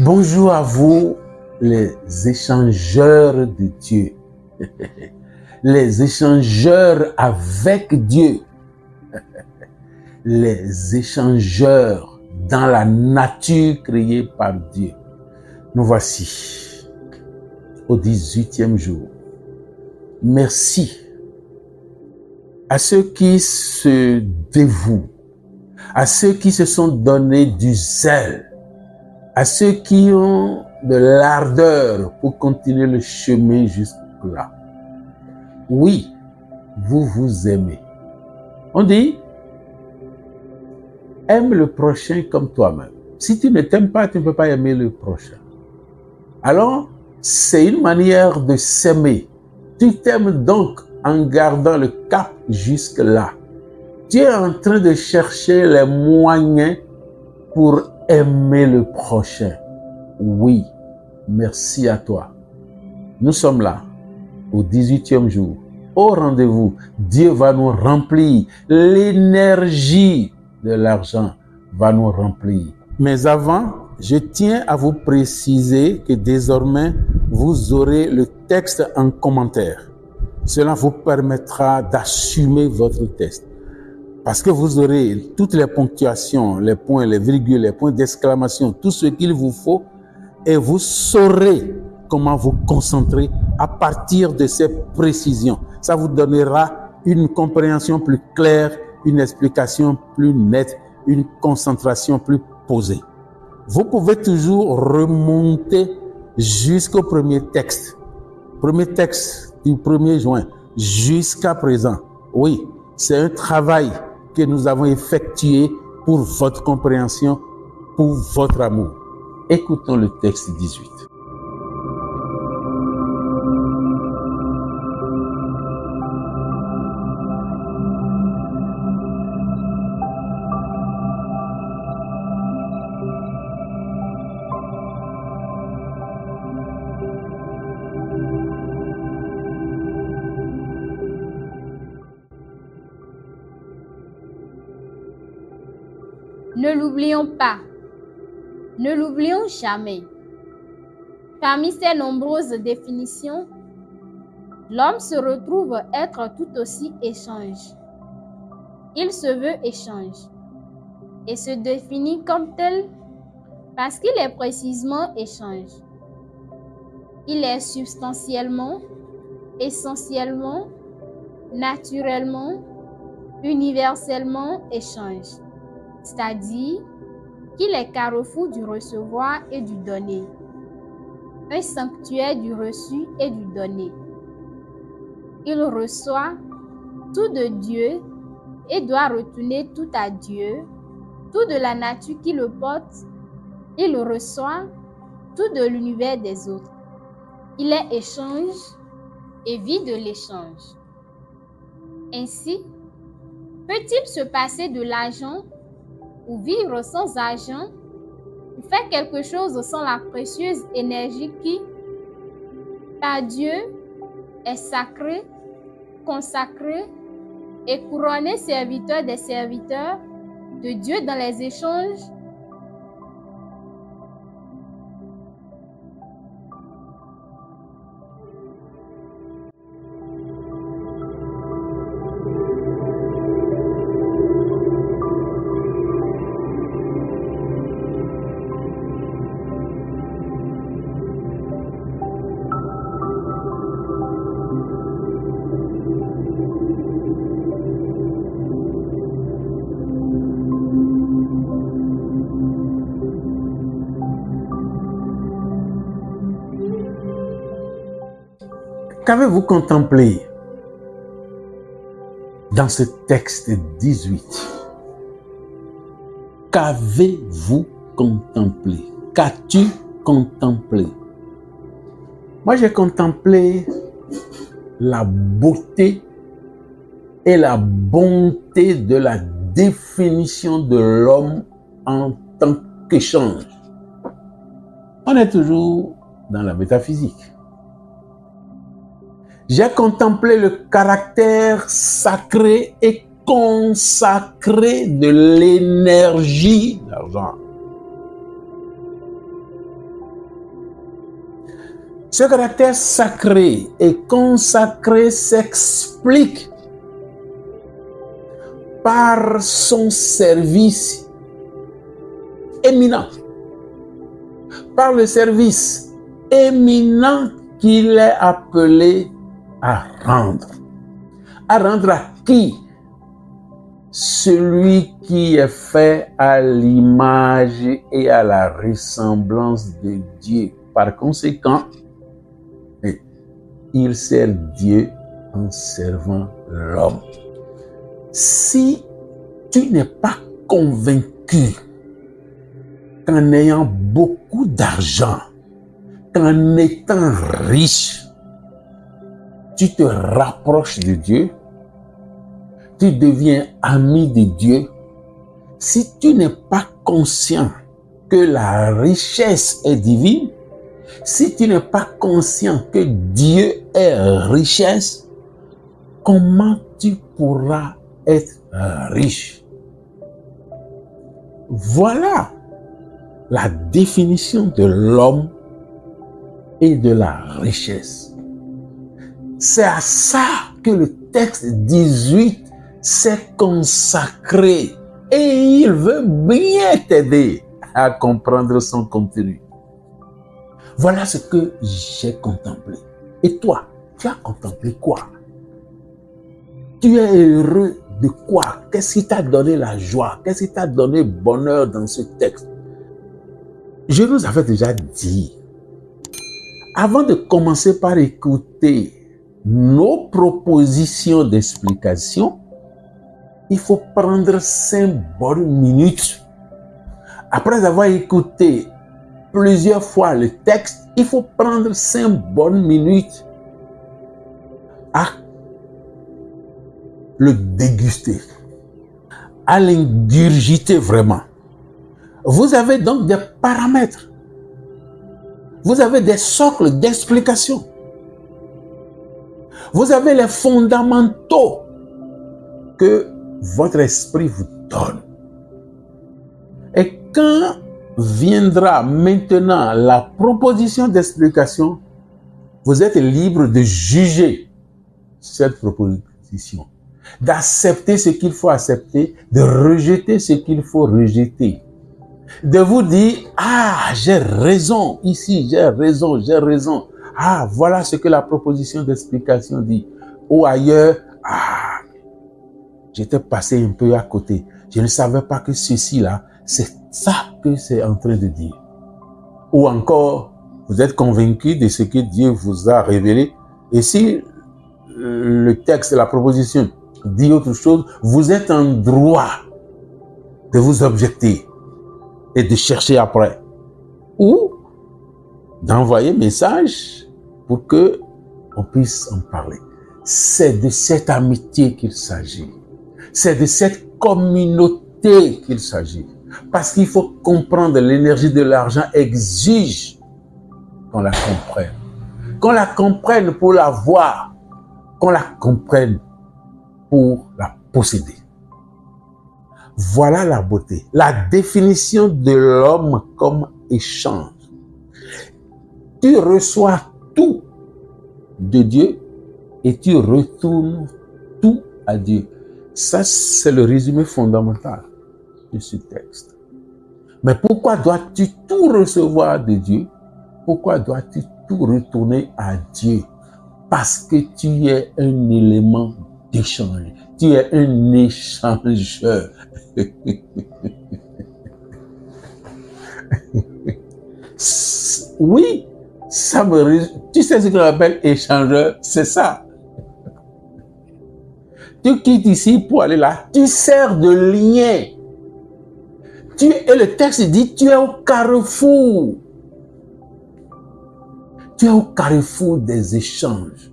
Bonjour à vous, les échangeurs de Dieu, les échangeurs avec Dieu, les échangeurs dans la nature créée par Dieu. Nous voici au 18e jour. Merci à ceux qui se dévouent, à ceux qui se sont donné du zèle, à ceux qui ont de l'ardeur pour continuer le chemin jusque-là. Oui, vous vous aimez. On dit, aime le prochain comme toi-même. Si tu ne t'aimes pas, tu ne peux pas aimer le prochain. Alors, c'est une manière de s'aimer. Tu t'aimes donc en gardant le cap jusque-là. Tu es en train de chercher les moyens pour aimer le prochain. Oui, merci à toi. Nous sommes là, au 18e jour, au rendez-vous. Dieu va nous remplir. L'énergie de l'argent va nous remplir. Mais avant, je tiens à vous préciser que désormais, vous aurez le texte en commentaire. Cela vous permettra d'assumer votre texte. Parce que vous aurez toutes les ponctuations, les points, les virgules, les points d'exclamation, tout ce qu'il vous faut, et vous saurez comment vous concentrer à partir de ces précisions. Ça vous donnera une compréhension plus claire, une explication plus nette, une concentration plus posée. Vous pouvez toujours remonter jusqu'au premier texte du 1er juin, jusqu'à présent. Oui, c'est un travail que nous avons effectué pour votre compréhension, pour votre amour. Écoutons le texte 18. Ne l'oublions pas, ne l'oublions jamais. Parmi ces nombreuses définitions, l'homme se retrouve être tout aussi échange. Il se veut échange et se définit comme tel parce qu'il est précisément échange. Il est substantiellement, essentiellement, naturellement, universellement échange. C'est-à-dire qu'il est carrefour du recevoir et du donner, un sanctuaire du reçu et du donné. Il reçoit tout de Dieu et doit retourner tout à Dieu, tout de la nature qui le porte. Il reçoit tout de l'univers des autres. Il est échange et vit de l'échange. Ainsi, peut-il se passer de l'argent ou vivre sans argent, ou faire quelque chose sans la précieuse énergie qui, par Dieu, est sacrée, consacrée et couronnée serviteur des serviteurs de Dieu dans les échanges? Qu'avez-vous contemplé dans ce texte 18? Qu'avez-vous contemplé? Qu'as-tu contemplé? Moi, j'ai contemplé la beauté et la bonté de la définition de l'homme en tant qu'échange. On est toujours dans la métaphysique. J'ai contemplé le caractère sacré et consacré de l'énergie d'argent. Ce caractère sacré et consacré s'explique par son service éminent, par le service éminent qu'il est appelé à rendre. À rendre à qui? Celui qui est fait à l'image et à la ressemblance de Dieu. Par conséquent, il sert Dieu en servant l'homme. Si tu n'es pas convaincu qu'en ayant beaucoup d'argent, qu'en étant riche, tu te rapproches de Dieu, tu deviens ami de Dieu, si tu n'es pas conscient que la richesse est divine, si tu n'es pas conscient que Dieu est richesse, comment tu pourras être riche? Voilà la définition de l'homme et de la richesse. C'est à ça que le texte 18 s'est consacré et il veut bien t'aider à comprendre son contenu. Voilà ce que j'ai contemplé. Et toi, tu as contemplé quoi? Tu es heureux de quoi? Qu'est-ce qui t'a donné la joie? Qu'est-ce qui t'a donné le bonheur dans ce texte? Je nous avais déjà dit, avant de commencer par écouter nos propositions d'explication, il faut prendre 5 bonnes minutes. Après avoir écouté plusieurs fois le texte, il faut prendre 5 bonnes minutes à le déguster, à l'ingurgiter vraiment. Vous avez donc des paramètres. Vous avez des socles d'explication. Vous avez les fondamentaux que votre esprit vous donne. Et quand viendra maintenant la proposition d'explication, vous êtes libre de juger cette proposition, d'accepter ce qu'il faut accepter, de rejeter ce qu'il faut rejeter, de vous dire, ah, j'ai raison, ici, j'ai raison, j'ai raison. Ah, voilà ce que la proposition d'explication dit. Ou ailleurs, ah, j'étais passé un peu à côté. Je ne savais pas que ceci-là, c'est ça que c'est en train de dire. Ou encore, vous êtes convaincu de ce que Dieu vous a révélé. Et si le texte, la proposition dit autre chose, vous êtes en droit de vous objecter et de chercher après. Ou d'envoyer message pour que on puisse en parler. C'est de cette amitié qu'il s'agit. C'est de cette communauté qu'il s'agit. Parce qu'il faut comprendre, l'énergie de l'argent exige qu'on la comprenne. Qu'on la comprenne pour la voir. Qu'on la comprenne pour la posséder. Voilà la beauté. La définition de l'homme comme échange. Tu reçois tout de Dieu et tu retournes tout à Dieu. Ça, c'est le résumé fondamental de ce texte. Mais pourquoi dois-tu tout recevoir de Dieu? Pourquoi dois-tu tout retourner à Dieu? Parce que tu es un élément d'échange. Tu es un échangeur. Oui, ça me... Tu sais ce qu'on appelle échangeur? C'est ça. Tu quittes ici pour aller là. Tu sers de lien. Et le texte dit, tu es au carrefour. Tu es au carrefour des échanges.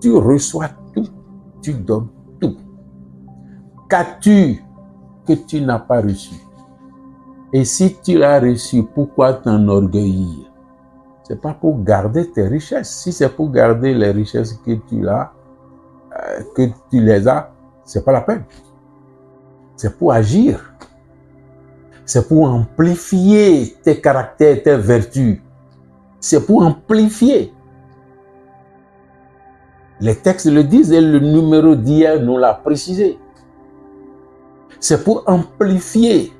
Tu reçois tout. Tu donnes tout. Qu'as-tu que tu n'as pas reçu? Et si tu l'as reçu, pourquoi t'enorgueillir? Ce n'est pas pour garder tes richesses. Si c'est pour garder les richesses que tu as, ce n'est pas la peine. C'est pour agir. C'est pour amplifier tes caractères, tes vertus. C'est pour amplifier. Les textes le disent et le numéro d'hier nous l'a précisé. C'est pour amplifier.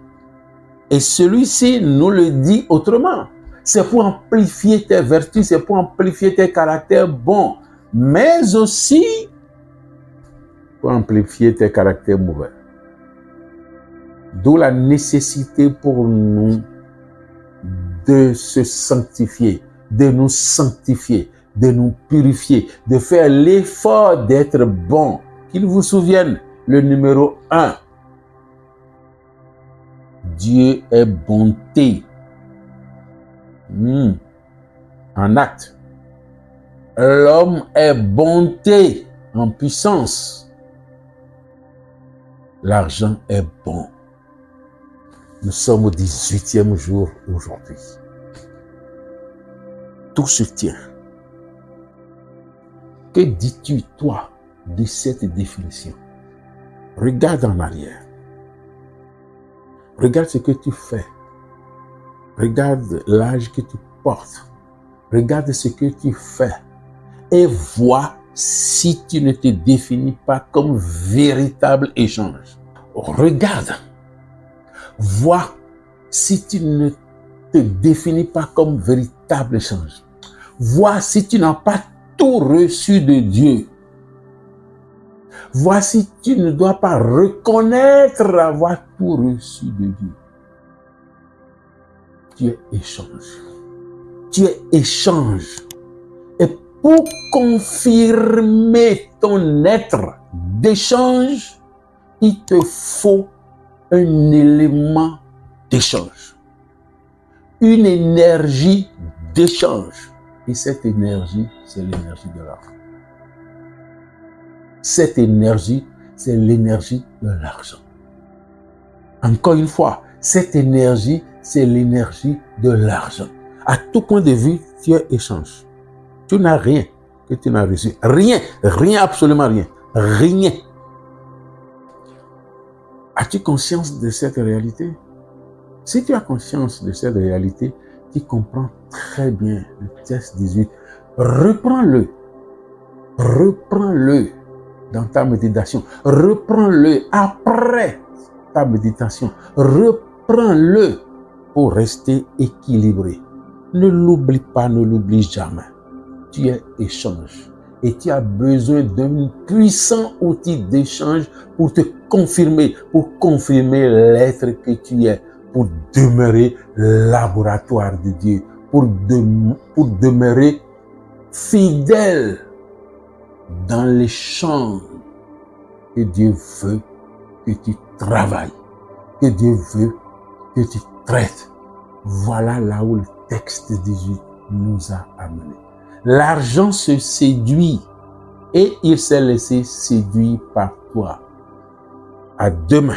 Et celui-ci nous le dit autrement. C'est pour amplifier tes vertus, c'est pour amplifier tes caractères bons, mais aussi pour amplifier tes caractères mauvais. D'où la nécessité pour nous de se sanctifier, de nous sanctifier, de nous purifier, de faire l'effort d'être bon. Qu'il vous souvienne, le numéro 1. Dieu est bonté. En acte. L'homme est bonté en puissance. L'argent est bon. Nous sommes au 18e jour aujourd'hui. Tout se tient. Que dis-tu, toi, de cette définition? Regarde en arrière. Regarde ce que tu fais. Regarde l'âge que tu portes. Regarde ce que tu fais. Et vois si tu ne te définis pas comme véritable échange. Regarde. Vois si tu ne te définis pas comme véritable échange. Vois si tu n'as pas tout reçu de Dieu. Vois si tu ne dois pas reconnaître avoir tout reçu de Dieu. Tu es échange. Tu es échange. Et pour confirmer ton être d'échange, il te faut un élément d'échange. Une énergie d'échange. Et cette énergie, c'est l'énergie de l'argent. Cette énergie, c'est l'énergie de l'argent. Encore une fois, cette énergie, c'est l'énergie de l'argent. À tout point de vue, tu es échange. Tu n'as rien que tu n'as reçu. Rien, rien, absolument rien. Rien. As-tu conscience de cette réalité? Si tu as conscience de cette réalité, tu comprends très bien le texte 18. Reprends-le. Reprends-le dans ta méditation. Reprends-le après ta méditation. Reprends-le pour rester équilibré. Ne l'oublie pas, ne l'oublie jamais. Tu es échange et tu as besoin d'un puissant outil d'échange pour te confirmer, pour confirmer l'être que tu es, pour demeurer laboratoire de Dieu, pour demeurer fidèle dans l'échange que Dieu veut que tu travailles, que Dieu veut que tu traites. Voilà là où le texte 18 nous a amenés. L'argent se séduit et il s'est laissé séduire par toi. À demain.